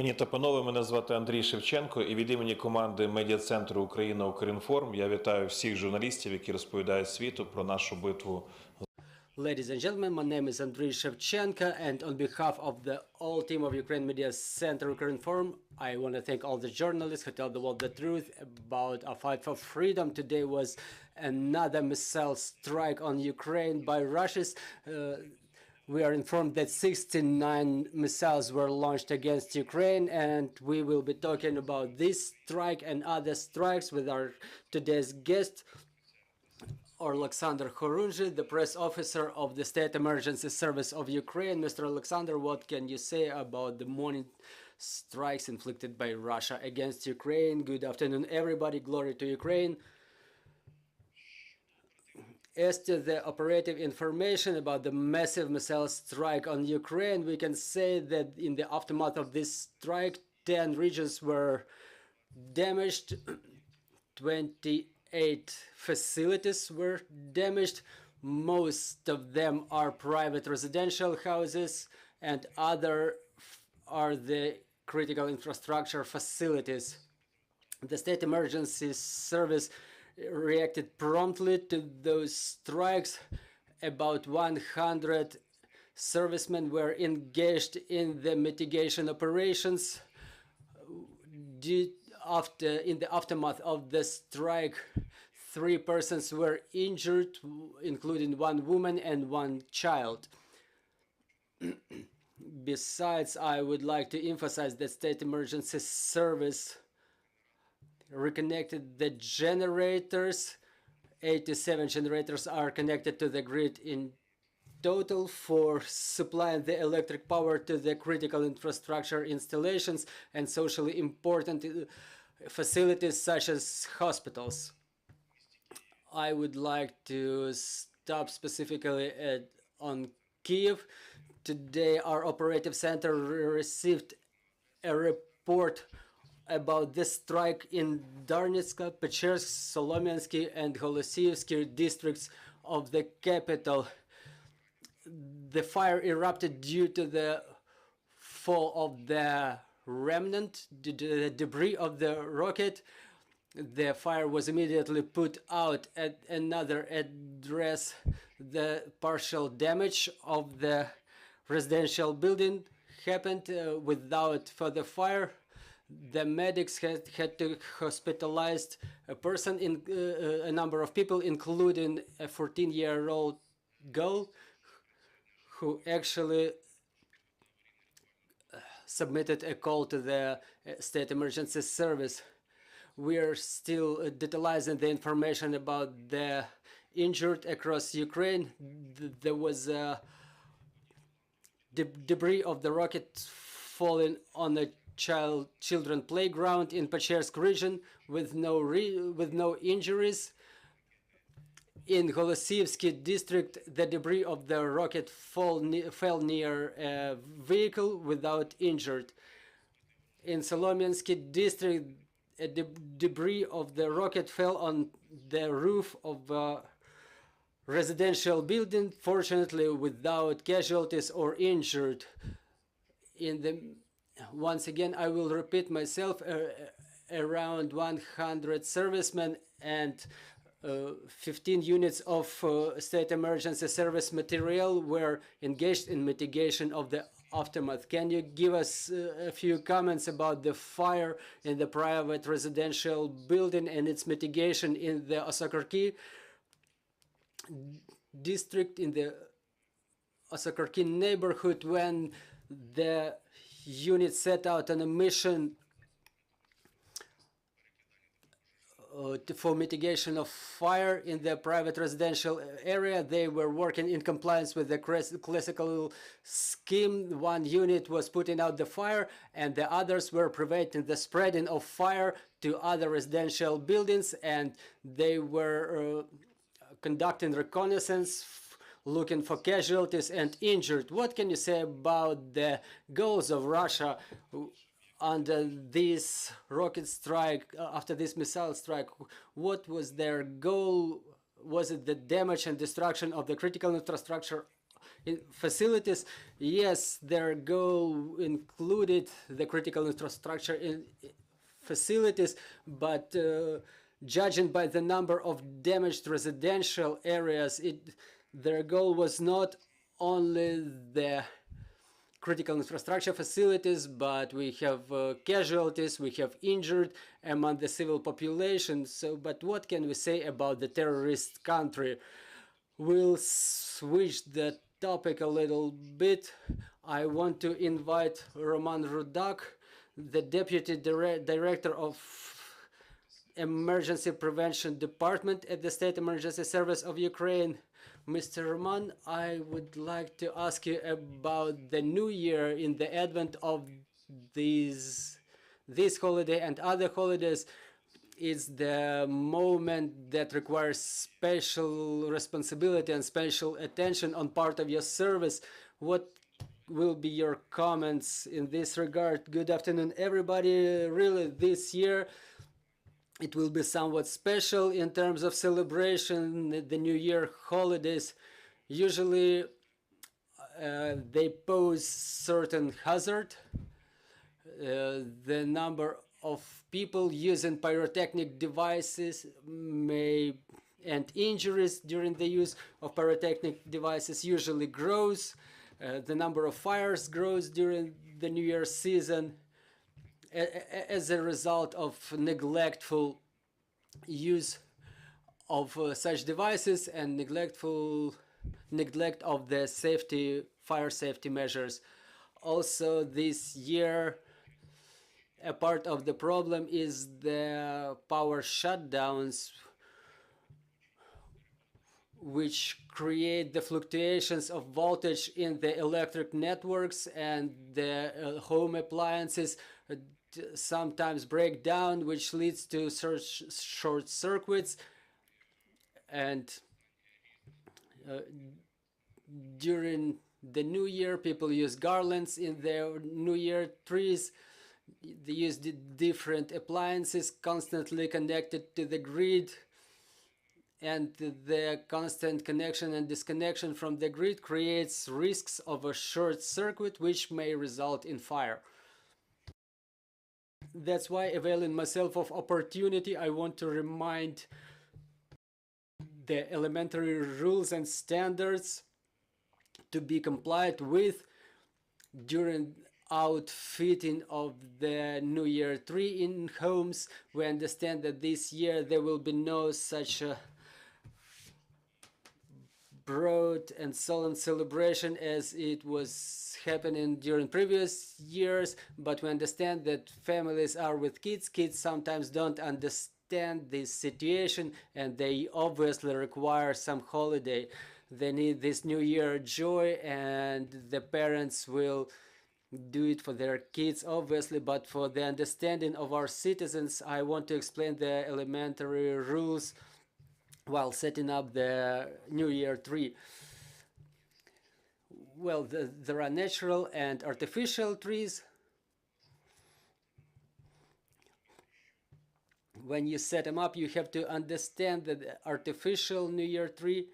Пані та панове, мене звати Андрій Шевченко, і від імені команди медіа-центру Україна Укрінформ я вітаю всіх журналістів, які розповідають світу про нашу битву. Ladies and gentlemen, my name is Andriy Shevchenko, and on behalf of the whole team of Ukraine Media Center Ukrinform, I want to thank all the journalists who tell the world the truth about our fight for freedom. Today was another missile strike on Ukraine by Russians. We are informed that 69 missiles were launched against Ukraine, and we will be talking about this strike and other strikes with our today's guest, Oleksandr Khorunzhyy, the press officer of the State Emergency Service of Ukraine. Mr. Oleksandr, what can you say about the morning strikes inflicted by Russia against Ukraine? Good afternoon, everybody. Glory to Ukraine. As to the operative information about the massive missile strike on Ukraine, we can say that in the aftermath of this strike, 10 regions were damaged, 28 facilities were damaged. Most of them are private residential houses, and other are the critical infrastructure facilities. The State Emergency Service reacted promptly to those strikes. About 100 servicemen were engaged in the mitigation operations. In the aftermath of the strike, 3 persons were injured, including 1 woman and 1 child. Besides, I would like to emphasize that State Emergency Service reconnected the generators. 87 generators are connected to the grid in total for supplying the electric power to the critical infrastructure installations and socially important facilities such as hospitals. I would like to stop specifically on Kyiv. Today our operative center received a report about this strike in Darnitska, Pechersk, Solomiansky and Holosiyevsky districts of the capital. The fire erupted due to the fall of the remnant, the debris of the rocket. The fire was immediately put out. At another address, the partial damage of the residential building happened without further fire. The medics had to hospitalize a number of people, including a 14-year-old girl who actually submitted a call to the State Emergency Service. We are still detailizing the information about the injured across Ukraine. There was debris of the rocket falling on a children playground in Pechersk region with no injuries. In Holosiyevsky district, the debris of the rocket fell near a vehicle without injured. In Solomiansky district, debris of the rocket fell on the roof of a residential building, fortunately without casualties or injured. Once again, I will repeat myself, around 100 servicemen and 15 units of State Emergency Service material were engaged in mitigation of the aftermath. Can you give us a few comments about the fire in the private residential building and its mitigation in the Osakorki district, in the Osakorki neighborhood, when the unit set out on a mission for mitigation of fire in the private residential area? They were working in compliance with the classical scheme. 1 unit was putting out the fire and the others were preventing the spreading of fire to other residential buildings, and they were conducting reconnaissance, looking for casualties and injured. What can you say about the goals of Russia under this rocket strike, after this missile strike? What was their goal? Was it the damage and destruction of the critical infrastructure facilities. Yes, their goal included the critical infrastructure in facilities, but judging by the number of damaged residential areas, their goal was not only the critical infrastructure facilities, but we have casualties, we have injured among the civil population. So, but what can we say about the terrorist country? We'll switch the topic a little bit. I want to invite Roman Rudak, the Deputy Director of Emergency Prevention Department at the State Emergency Service of Ukraine. Mr. Roman, I would like to ask you about the new year in the advent of this holiday and other holidays. Is the moment that requires special responsibility and special attention on part of your service. What will be your comments in this regard? Good afternoon, everybody. Really, this year it will be somewhat special in terms of celebration. The New Year holidays usually they pose certain hazard. The number of people using pyrotechnic devices and injuries during the use of pyrotechnic devices usually grows. The number of fires grows during the New Year season as a result of neglectful use of such devices and neglect of the fire safety measures. Also, this year, a part of the problem is the power shutdowns, which create the fluctuations of voltage in the electric networks, and the home appliances sometimes break down, which leads to short circuits. And during the New Year, people use garlands in their New Year trees. They use different appliances constantly connected to the grid, and the constant connection and disconnection from the grid creates risks of a short circuit, which may result in fire. That's why, availing myself of opportunity, I want to remind the elementary rules and standards to be complied with during outfitting of the New Year tree in homes. We understand that this year there will be no such a broad and solemn celebration as it was happening during previous years, but we understand that families are with kids. Kids sometimes don't understand this situation, and they obviously require some holiday. They need this New Year joy, and the parents will do it for their kids, obviously, but for the understanding of our citizens, I want to explain the elementary rules while setting up the New Year tree. Well, there are natural and artificial trees. When you set them up, you have to understand that the artificial New Year tree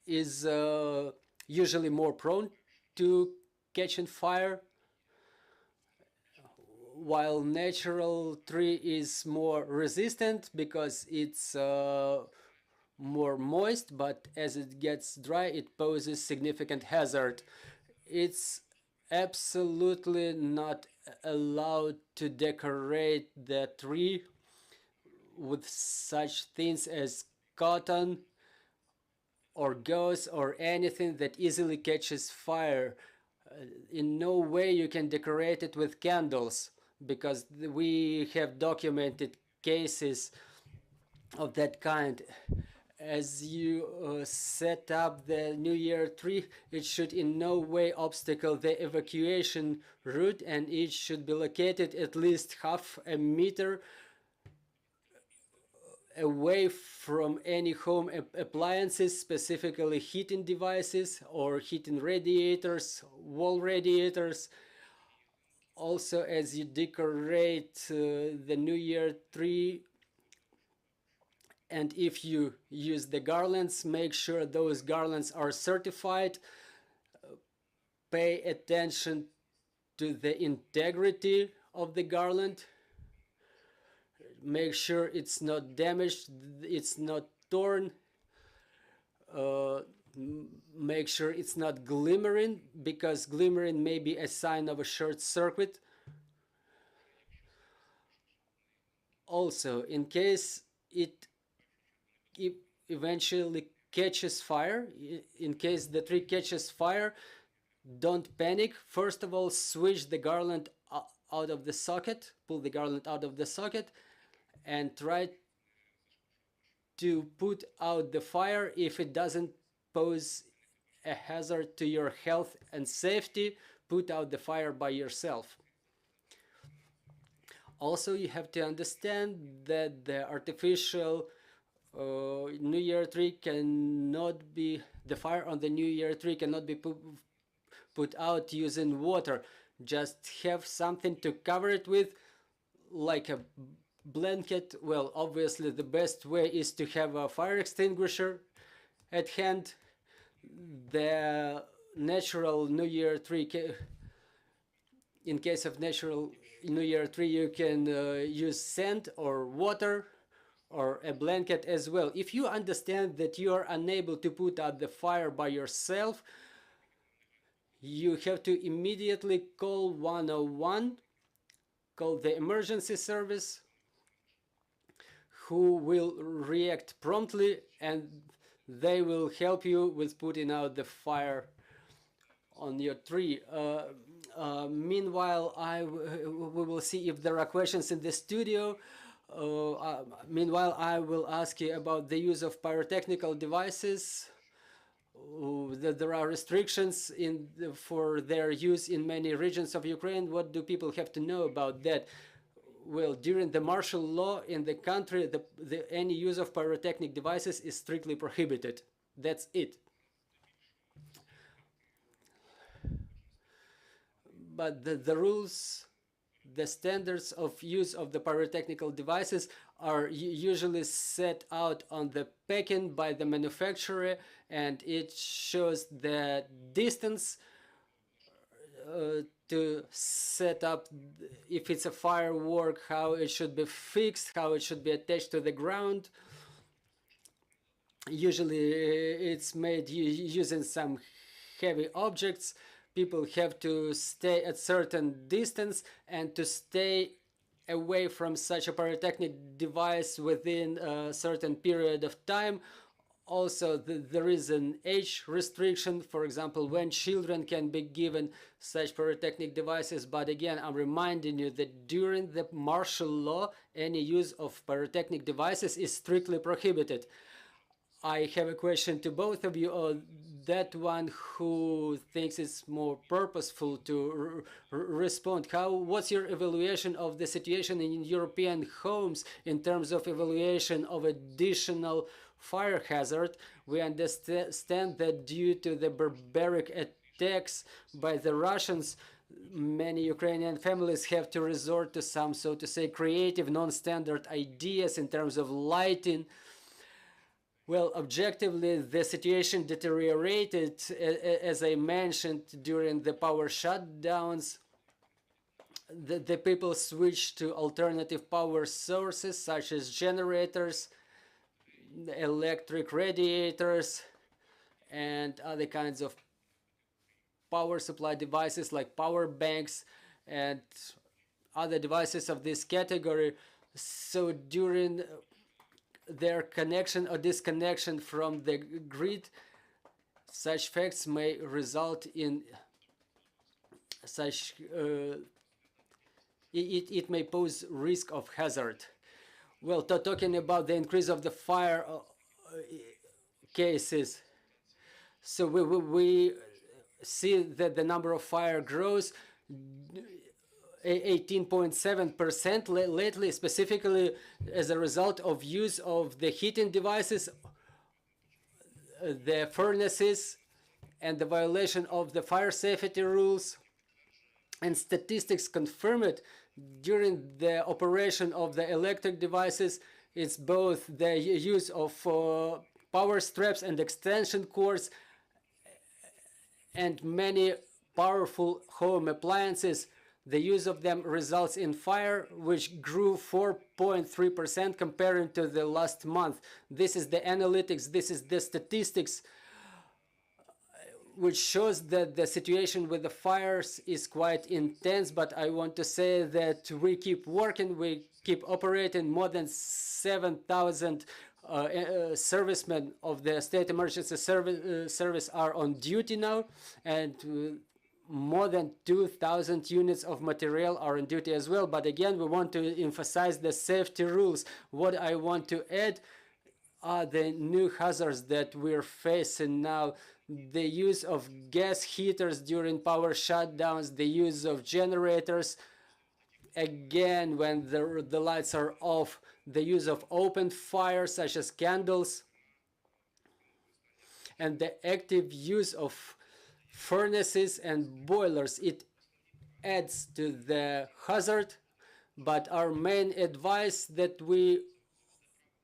is usually more prone to catching fire, while natural tree is more resistant because it's more moist, but as it gets dry it poses significant hazard. It's absolutely not allowed to decorate the tree with such things as cotton or gauze or anything that easily catches fire. In no way you can decorate it with candles, because we have documented cases of that kind. As you set up the New Year tree, it should in no way obstacle the evacuation route, and it should be located at least half a meter away from any home appliances, specifically heating devices or heating radiators, wall radiators. Also, as you decorate the New Year tree, And if you use the garlands, make sure those garlands are certified. Pay attention to the integrity of the garland. Make sure it's not damaged, it's not torn. Make sure it's not glimmering, because glimmering may be a sign of a short circuit. Also, in case it eventually catches fire, in case the tree catches fire, don't panic. First of all, switch the garland out of the socket, pull the garland out of the socket, and try to put out the fire. If it doesn't pose a hazard to your health and safety, put out the fire by yourself. Also, you have to understand that the artificial New Year tree cannot be, the fire on the New Year tree cannot be put out using water. Just have something to cover it with, like a blanket. Well, obviously the best way is to have a fire extinguisher at hand. The natural New Year tree, in case of natural New Year tree, you can use sand or water or a blanket as well. If you understand that you are unable to put out the fire by yourself, you have to immediately call 101, call the emergency service, who will react promptly, and they will help you with putting out the fire on your tree. Meanwhile, we will see if there are questions in the studio. Meanwhile, I will ask you about the use of pyrotechnical devices. There are restrictions for their use in many regions of Ukraine. What do people have to know about that? Well, during the martial law in the country, any use of pyrotechnic devices is strictly prohibited. That's it. But the rules, the standards of use of the pyrotechnical devices are usually set out on the packing by the manufacturer, and it shows the distance to set up, if it's a firework, how it should be fixed, how it should be attached to the ground. Usually it's made using some heavy objects. People have to stay at certain distance and to stay away from such a pyrotechnic device within a certain period of time. Also, there is an age restriction, for example, when children can be given such pyrotechnic devices. But again, I'm reminding you that during the martial law, any use of pyrotechnic devices is strictly prohibited. I have a question to both of you. That one who thinks it's more purposeful to respond. What's your evaluation of the situation in European homes in terms of evaluation of additional fire hazard? We understand that due to the barbaric attacks by the Russians, many Ukrainian families have to resort to some, so to say, creative, non-standard ideas in terms of lighting. Well, objectively, the situation deteriorated, as I mentioned, during the power shutdowns. The people switched to alternative power sources such as generators, electric radiators, and other kinds of power supply devices like power banks and other devices of this category. So during their connection or disconnection from the grid, such facts may result in such it may pose risk of hazard. Well, talking about the increase of the fire cases, so we see that the number of fire grows 18.7% lately, specifically as a result of use of the heating devices, the furnaces, and the violation of the fire safety rules. And statistics confirm it. During the operation of the electric devices, It's both the use of power straps and extension cords and many powerful home appliances. The use of them results in fire, which grew 4.3% comparing to the last month. This is the analytics, this is the statistics, which shows that the situation with the fires is quite intense. But I want to say that we keep working, we keep operating. More than 7,000 servicemen of the State Emergency Service are on duty now, and more than 2,000 units of material are on duty as well. But again, we want to emphasize the safety rules. What I want to add are the new hazards that we're facing now. The use of gas heaters during power shutdowns, the use of generators, again, when the lights are off, the use of open fire, such as candles, and the active use of furnaces and boilers. It adds to the hazard, but our main advice that we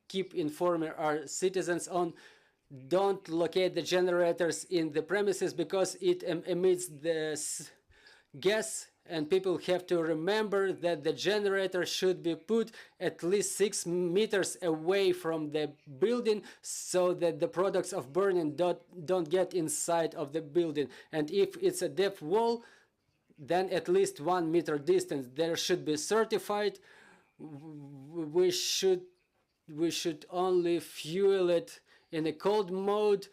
keep informing our citizens on: don't locate the generators in the premises because it emits the gas, and people have to remember that the generator should be put at least 6 meters away from the building so that the products of burning don't get inside of the building. And if it's a depth wall, then at least 1 meter distance. There should be certified. We should only fuel it in a cold mode.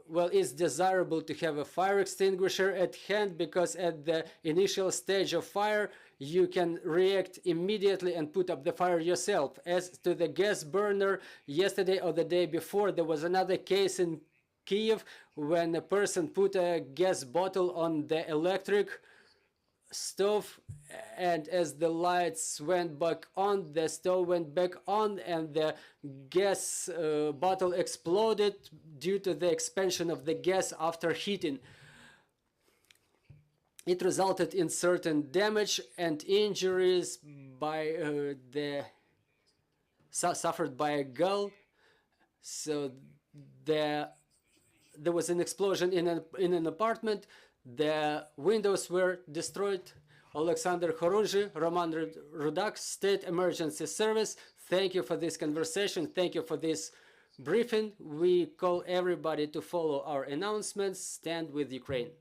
Well, it's desirable to have a fire extinguisher at hand because at the initial stage of fire, you can react immediately and put up the fire yourself. As to the gas burner, yesterday or the day before, there was another case in Kyiv when a person put a gas bottle on the electric stove, and as the lights went back on, the stove went back on, and the gas bottle exploded due to the expansion of the gas after heating. It resulted in certain damage and injuries by suffered by a girl. So there was an explosion in an apartment. The windows were destroyed. Oleksandr, Khorunzhyy, Rudak, State Emergency Service. Thank you for this conversation. Thank you for this briefing. We call everybody to follow our announcements. Stand with Ukraine.